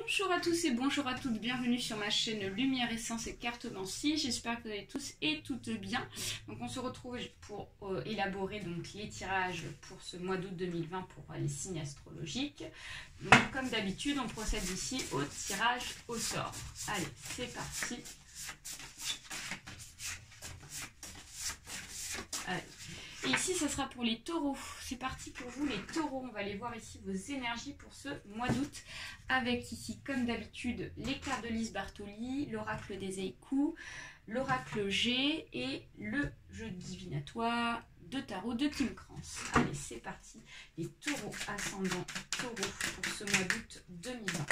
Bonjour à tous et bonjour à toutes, bienvenue sur ma chaîne Lumière Essence et Cartomancie. J'espère que vous allez tous et toutes bien. Donc on se retrouve pour élaborer donc les tirages pour ce mois d'août 2020 pour les signes astrologiques. Donc comme d'habitude, on procède ici au tirage au sort. Allez, c'est parti. Allez. Et ici, ça sera pour les taureaux. C'est parti pour vous, les taureaux. On va aller voir ici vos énergies pour ce mois d'août. Avec ici, comme d'habitude, les cartes de Lise Bartoli, l'oracle des Eiku, l'oracle G et le jeu divinatoire de tarot de Kim Krans. Allez, c'est parti. Les taureaux ascendants taureaux pour ce mois d'août 2020.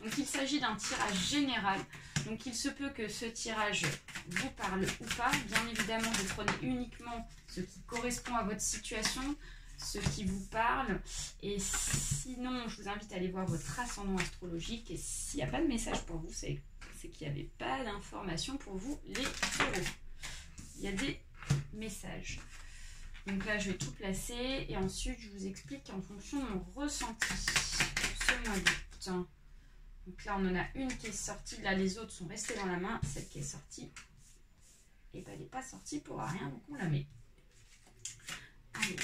Donc, il s'agit d'un tirage général. Donc, il se peut que ce tirage vous parle ou pas. Bien évidemment, vous prenez uniquement ce qui correspond à votre situation, ce qui vous parle. Et sinon, je vous invite à aller voir votre ascendant astrologique. Et s'il n'y a pas de message pour vous, c'est qu'il n'y avait pas d'information pour vous, les taureaux. Il y a des messages. Donc là, je vais tout placer. Et ensuite, je vous explique en fonction de mon ressenti pour ce mois d'août. Donc là, on en a une qui est sortie. Là, les autres sont restés dans la main. Celle qui est sortie, et ben, elle n'est pas sortie pour rien. Donc on la met. Allez.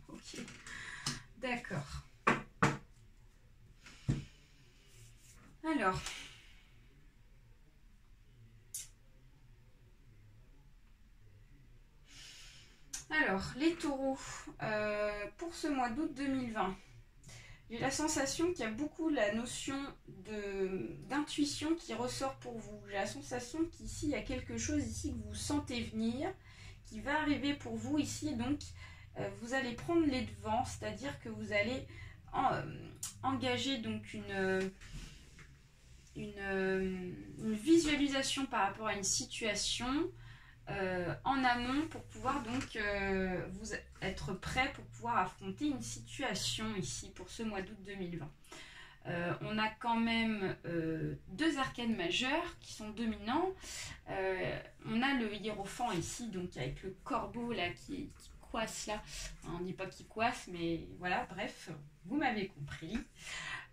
Ok. D'accord. Alors, les taureaux, pour ce mois d'août 2020, j'ai la sensation qu'il y a beaucoup la notion d'intuition qui ressort pour vous. J'ai la sensation qu'ici, il y a quelque chose ici que vous sentez venir, qui va arriver pour vous ici. Donc, vous allez prendre les devants, c'est-à-dire que vous allez engager donc une visualisation par rapport à une situation en amont pour pouvoir donc vous être prêt pour pouvoir affronter une situation ici pour ce mois d'août 2020. On a quand même deux arcanes majeurs qui sont dominants. On a le hiérophant ici, donc avec le corbeau là qui coisse là. On ne dit pas qu'il coiffe, mais voilà, bref, vous m'avez compris.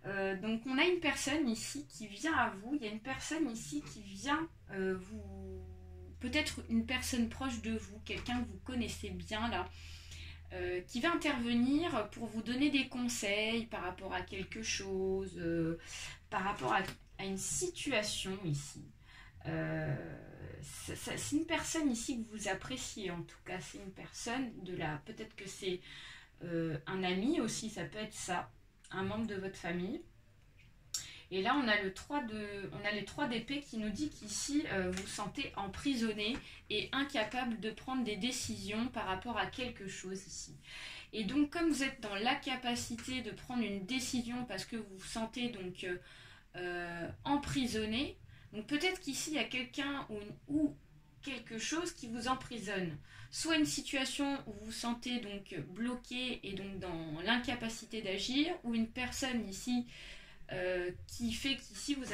Donc on a une personne ici qui vient à vous. Il y a une personne ici qui vient vous... Peut-être une personne proche de vous, quelqu'un que vous connaissez bien là, qui va intervenir pour vous donner des conseils par rapport à quelque chose, par rapport à une situation ici. C'est une personne ici que vous appréciez en tout cas, c'est une personne de là, peut-être que c'est un ami aussi, ça peut être ça, un membre de votre famille. Et là, on a les 3 d'épée qui nous dit qu'ici, vous vous sentez emprisonné et incapable de prendre des décisions par rapport à quelque chose ici. Et donc, comme vous êtes dans l'incapacité de prendre une décision parce que vous vous sentez donc emprisonné, donc peut-être qu'ici, il y a quelqu'un ou quelque chose qui vous emprisonne. Soit une situation où vous vous sentez donc bloqué et donc dans l'incapacité d'agir, ou une personne ici qui fait qu'ici vous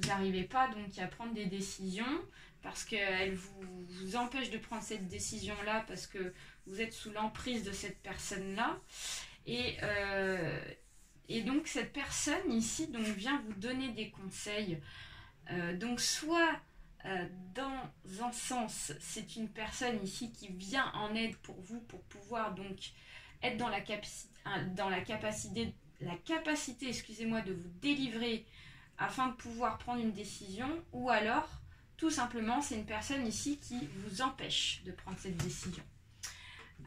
n'arrivez pas donc à prendre des décisions parce qu'elle vous empêche de prendre cette décision là parce que vous êtes sous l'emprise de cette personne là et donc cette personne ici donc vient vous donner des conseils, donc soit dans un sens c'est une personne ici qui vient en aide pour vous pour pouvoir donc être dans la capacité excusez-moi, de vous délivrer afin de pouvoir prendre une décision, ou alors, tout simplement, c'est une personne ici qui vous empêche de prendre cette décision.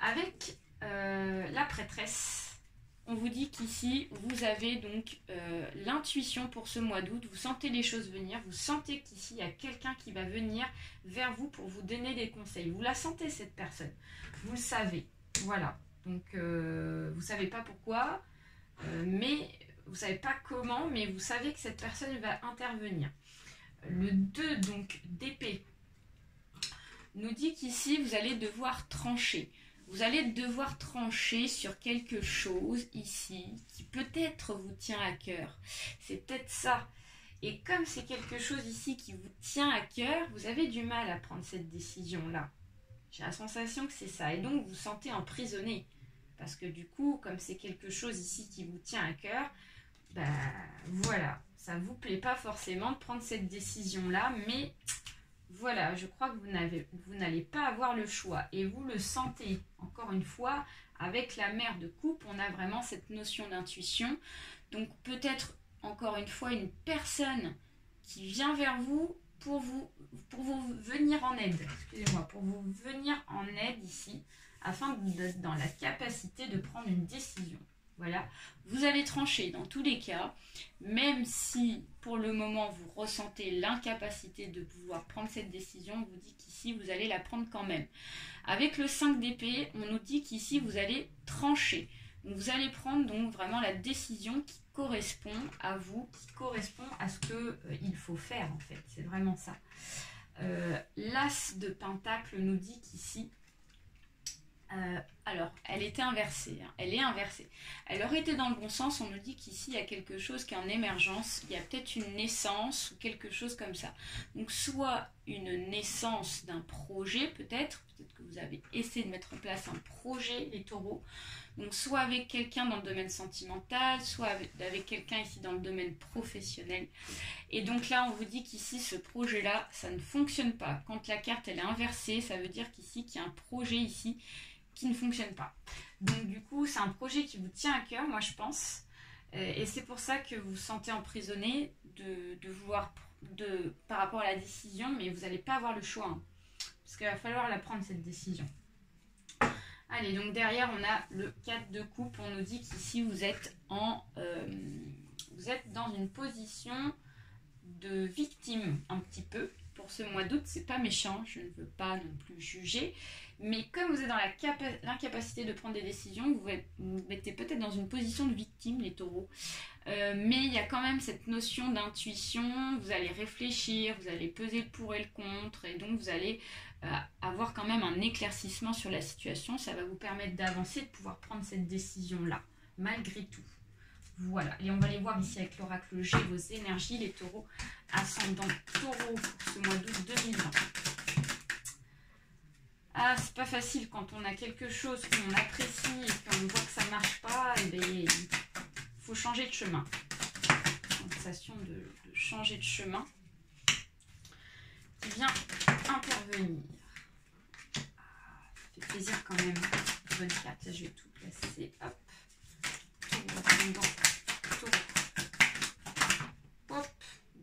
Avec la prêtresse, on vous dit qu'ici, vous avez donc l'intuition pour ce mois d'août, vous sentez les choses venir, vous sentez qu'ici, il y a quelqu'un qui va venir vers vous pour vous donner des conseils. Vous la sentez, cette personne, vous le savez, voilà. Donc, vous ne savez pas pourquoi, mais vous ne savez pas comment, mais vous savez que cette personne va intervenir. Le 2 donc d'épée nous dit qu'ici vous allez devoir trancher. Vous allez devoir trancher sur quelque chose ici qui peut-être vous tient à cœur. C'est peut-être ça. Et comme c'est quelque chose ici qui vous tient à cœur, vous avez du mal à prendre cette décision-là. J'ai la sensation que c'est ça. Et donc vous vous sentez emprisonné. Parce que du coup, comme c'est quelque chose ici qui vous tient à cœur, bah voilà, ça vous plaît pas forcément de prendre cette décision-là, mais voilà, je crois que vous n'allez pas avoir le choix. Et vous le sentez, encore une fois, avec la mère de coupe, on a vraiment cette notion d'intuition. Donc peut-être, encore une fois, une personne qui vient vers vous pour vous venir en aide. Excusez-moi, pour vous venir en aide ici, afin d'être dans la capacité de prendre une décision. Voilà, vous allez trancher dans tous les cas, même si pour le moment vous ressentez l'incapacité de pouvoir prendre cette décision, on vous dit qu'ici vous allez la prendre quand même. Avec le 5 d'épée, on nous dit qu'ici vous allez trancher. Donc vous allez prendre donc vraiment la décision qui correspond à vous, qui correspond à ce qu'il faut faire en fait, c'est vraiment ça. L'As de Pentacle nous dit qu'ici, alors, elle était inversée, hein. Elle est inversée. Elle aurait été dans le bon sens, on nous dit qu'ici, il y a quelque chose qui est en émergence, il y a peut-être une naissance ou quelque chose comme ça. Donc, soit une naissance d'un projet, peut-être que vous avez essayé de mettre en place un projet, les taureaux. Donc, soit avec quelqu'un dans le domaine sentimental, soit avec quelqu'un ici dans le domaine professionnel. Et donc là, on vous dit qu'ici, ce projet-là, ça ne fonctionne pas. Quand la carte, elle est inversée, ça veut dire qu'ici, qu'il y a un projet ici qui ne fonctionne pas. Donc du coup, c'est un projet qui vous tient à cœur, moi je pense. Et c'est pour ça que vous vous sentez emprisonné par rapport à la décision, mais vous n'allez pas avoir le choix. Hein, parce qu'il va falloir la prendre, cette décision. Allez, donc derrière, on a le 4 de coupe. On nous dit qu'ici, vous êtes dans une position de victime, un petit peu. Pour ce mois d'août, c'est pas méchant, je ne veux pas non plus juger. Mais comme vous êtes dans l'incapacité de prendre des décisions, vous mettez peut-être dans une position de victime, les taureaux. Mais il y a quand même cette notion d'intuition, vous allez réfléchir, vous allez peser le pour et le contre, et donc vous allez avoir quand même un éclaircissement sur la situation. Ça va vous permettre d'avancer, de pouvoir prendre cette décision-là, malgré tout. Voilà, et on va aller voir ici avec l'oracle G vos énergies, les taureaux, ascendant taureau pour ce mois d'août 2020. Ah, c'est pas facile quand on a quelque chose qu'on apprécie et qu'on voit que ça marche pas, et bien, il faut changer de chemin. Sensation de changer de chemin qui vient intervenir. Ah, ça fait plaisir quand même. Bonne carte, je vais tout placer. Hop. Hop.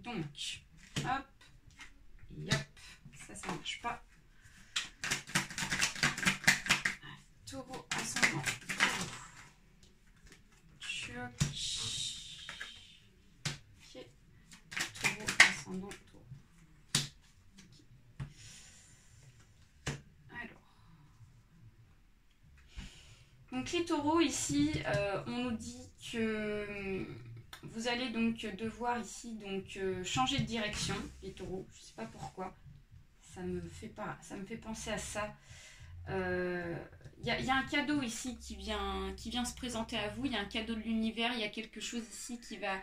Donc, hop. Et hop. Ça marche pas. Taureau ascendant. Ok. Taureau ascendant. Taureau. Alors. Donc les taureaux ici, on nous dit que vous allez donc devoir ici changer de direction, les taureaux. Je ne sais pas pourquoi. Ça me fait penser à ça. Il y a un cadeau ici qui vient se présenter à vous, il y a un cadeau de l'univers, il y a quelque chose ici qui va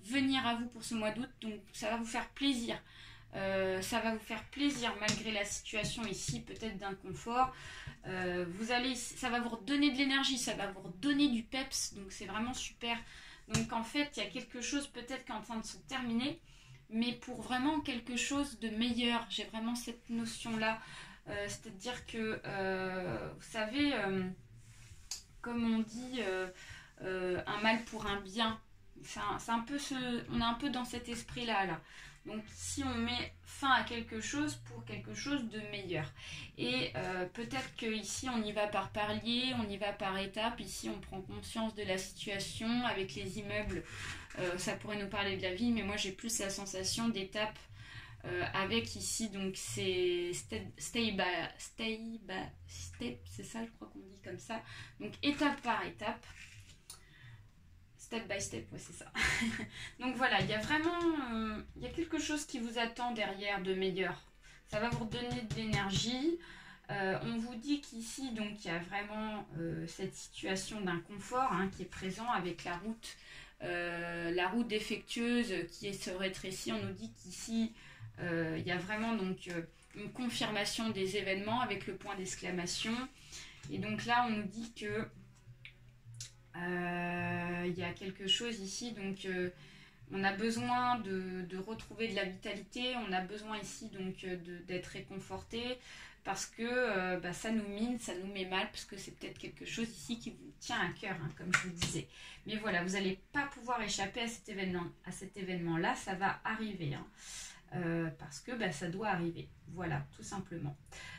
venir à vous pour ce mois d'août, donc ça va vous faire plaisir. Ça va vous faire plaisir malgré la situation ici, peut-être d'inconfort. Ça va vous redonner de l'énergie, ça va vous redonner du peps, donc c'est vraiment super. Donc en fait, il y a quelque chose peut-être qui est en train de se terminer, mais pour vraiment quelque chose de meilleur. J'ai vraiment cette notion-là. C'est-à-dire que, vous savez, comme on dit, un mal pour un bien. C'est un peu on est un peu dans cet esprit-là, là. Donc, si on met fin à quelque chose pour quelque chose de meilleur. Et peut-être qu'ici, on y va par palier, on y va par étapes. Ici, on prend conscience de la situation. Avec les immeubles, ça pourrait nous parler de la vie, mais moi, j'ai plus la sensation d'étapes. Avec ici donc c'est step, c'est ça je crois qu'on dit comme ça, donc étape par étape, step by step, ouais c'est ça. Donc voilà, il y a vraiment il y a quelque chose qui vous attend derrière de meilleur, ça va vous redonner de l'énergie. On vous dit qu'ici donc il y a vraiment cette situation d'inconfort qui est présent avec la route défectueuse qui se rétrécit. On nous dit qu'ici il y a vraiment donc une confirmation des événements avec le point d'exclamation. Et donc là, on nous dit que il y a quelque chose ici. Donc On a besoin de retrouver de la vitalité, on a besoin ici donc d'être réconforté parce que ça nous mine, ça nous met mal, parce que c'est peut-être quelque chose ici qui vous tient à cœur, hein, comme je vous disais. Mais voilà, vous n'allez pas pouvoir échapper à cet événement-là, ça va arriver, hein, parce que ça doit arriver, voilà, tout simplement.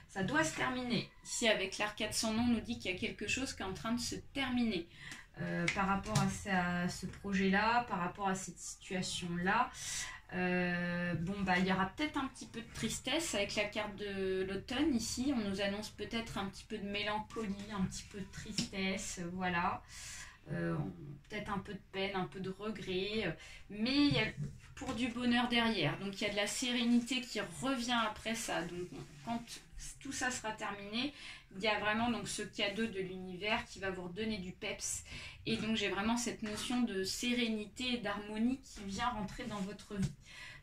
Ça doit se terminer. Ici, avec l'arcade sans nom, on nous dit qu'il y a quelque chose qui est en train de se terminer. Par rapport à ce projet-là, par rapport à cette situation-là. Il y aura peut-être un petit peu de tristesse avec la carte de l'automne ici. On nous annonce peut-être un petit peu de mélancolie, un petit peu de tristesse, voilà. Peut-être un peu de peine, un peu de regret. Mais il y a pour du bonheur derrière. Donc il y a de la sérénité qui revient après ça. Donc quand tout ça sera terminé, il y a vraiment donc ce cadeau de l'univers qui va vous redonner du peps. Et donc j'ai vraiment cette notion de sérénité et d'harmonie qui vient rentrer dans votre vie.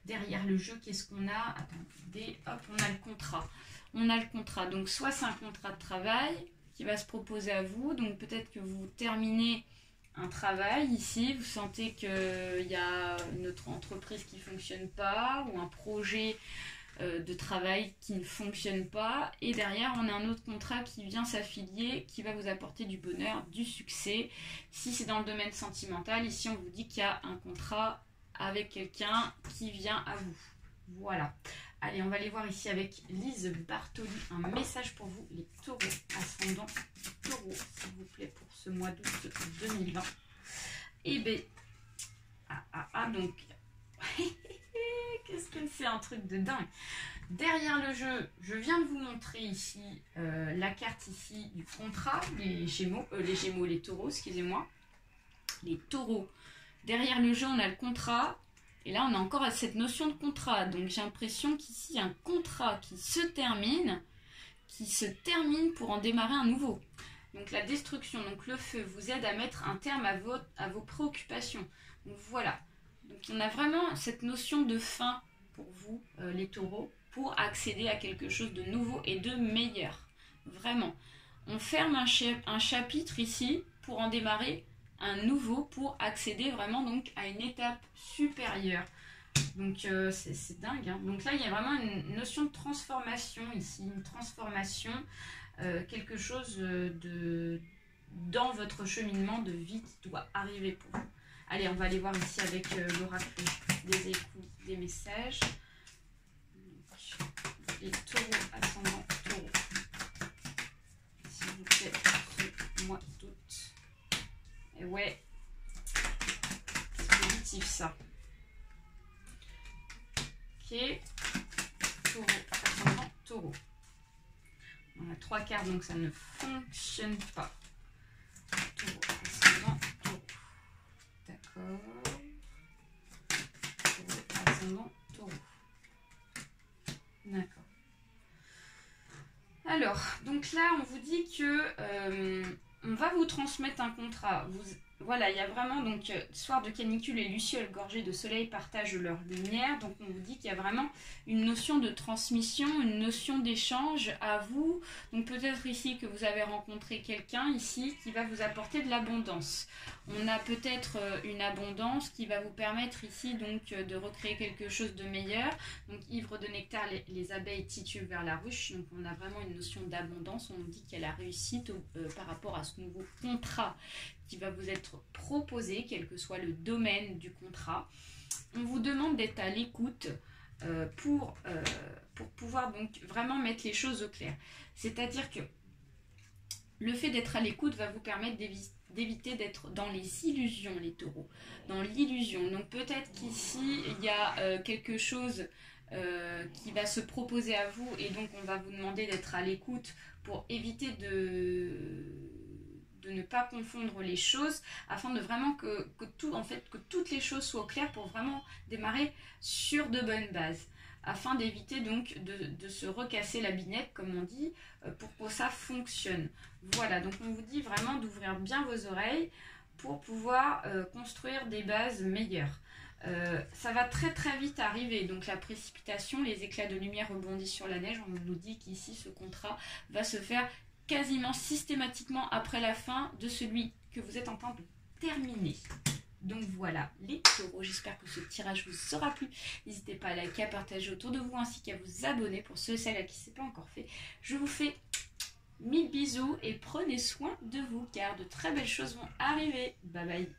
Derrière le jeu, qu'est-ce qu'on a? Attendez, hop, on a le contrat. On a le contrat. Donc soit c'est un contrat de travail qui va se proposer à vous. Donc peut-être que vous terminez un travail ici, vous sentez qu'il y a notre entreprise qui ne fonctionne pas ou un projet de travail qui ne fonctionne pas, et derrière on a un autre contrat qui vient s'affilier, qui va vous apporter du bonheur, du succès. Si c'est dans le domaine sentimental, ici on vous dit qu'il y a un contrat avec quelqu'un qui vient à vous. Voilà. Allez, on va aller voir ici avec Lise Bartoli, un message pour vous, les taureaux, ascendant taureau, s'il vous plaît, pour ce mois d'août 2020. Et bien, donc, qu'est-ce que c'est un truc de dingue. Derrière le jeu, je viens de vous montrer ici la carte ici du contrat, les taureaux, excusez-moi. Les taureaux. Derrière le jeu, on a le contrat. Et là, on a encore cette notion de contrat. Donc, j'ai l'impression qu'ici, il y a un contrat qui se termine pour en démarrer un nouveau. Donc, la destruction, donc le feu, vous aide à mettre un terme à vos préoccupations. Donc, voilà. Donc, on a vraiment cette notion de fin pour vous, les taureaux, pour accéder à quelque chose de nouveau et de meilleur. Vraiment. On ferme un chapitre ici pour en démarrer un nouveau, pour accéder vraiment donc à une étape supérieure. Donc c'est dingue, hein. Donc là il y a vraiment une notion de transformation ici, une transformation, quelque chose dans votre cheminement de vie qui doit arriver pour vous. Allez, on va aller voir ici avec l'oracle des échos, des messages. Donc, les taureaux, ascendant taureau, s'il vous plaît, ce mois d'août. Et ouais, c'est positif ça. Ok, taureau, ascendant taureau. On a 3 cartes, donc ça ne fonctionne pas. Taureau, ascendant taureau. D'accord. Taureau, ascendant taureau. D'accord. Alors, donc là, on vous dit que on va vous transmettre un contrat. Voilà, il y a vraiment, donc, soir de canicule et lucioles gorgées de soleil partagent leur lumière. Donc, on vous dit qu'il y a vraiment une notion de transmission, une notion d'échange à vous. Donc, peut-être ici que vous avez rencontré quelqu'un ici qui va vous apporter de l'abondance. On a peut-être une abondance qui va vous permettre ici, donc, de recréer quelque chose de meilleur. Donc, ivre de nectar, les abeilles titubent vers la ruche. Donc, on a vraiment une notion d'abondance. On nous dit qu'il y a la réussite par rapport à ce nouveau contrat qui va vous être proposé, quel que soit le domaine du contrat. On vous demande d'être à l'écoute pour pouvoir donc vraiment mettre les choses au clair. C'est-à-dire que le fait d'être à l'écoute va vous permettre d'éviter d'être dans les illusions, les taureaux, dans l'illusion. Donc peut-être qu'ici, il y a quelque chose qui va se proposer à vous, et donc on va vous demander d'être à l'écoute pour éviter de ne pas confondre les choses, afin de vraiment que toutes les choses soient claires pour vraiment démarrer sur de bonnes bases, afin d'éviter donc de se recasser la binette, comme on dit, pour que ça fonctionne. Voilà, donc on vous dit vraiment d'ouvrir bien vos oreilles pour pouvoir construire des bases meilleures. Ça va très très vite arriver, donc la précipitation, les éclats de lumière rebondissent sur la neige. On nous dit qu'ici ce contrat va se faire quasiment systématiquement après la fin de celui que vous êtes en train de terminer. Donc voilà les taureaux, j'espère que ce tirage vous aura plu. N'hésitez pas à liker, à partager autour de vous ainsi qu'à vous abonner pour ceux et celles à qui ce n'est pas encore fait. Je vous fais 1000 bisous et prenez soin de vous car de très belles choses vont arriver. Bye bye.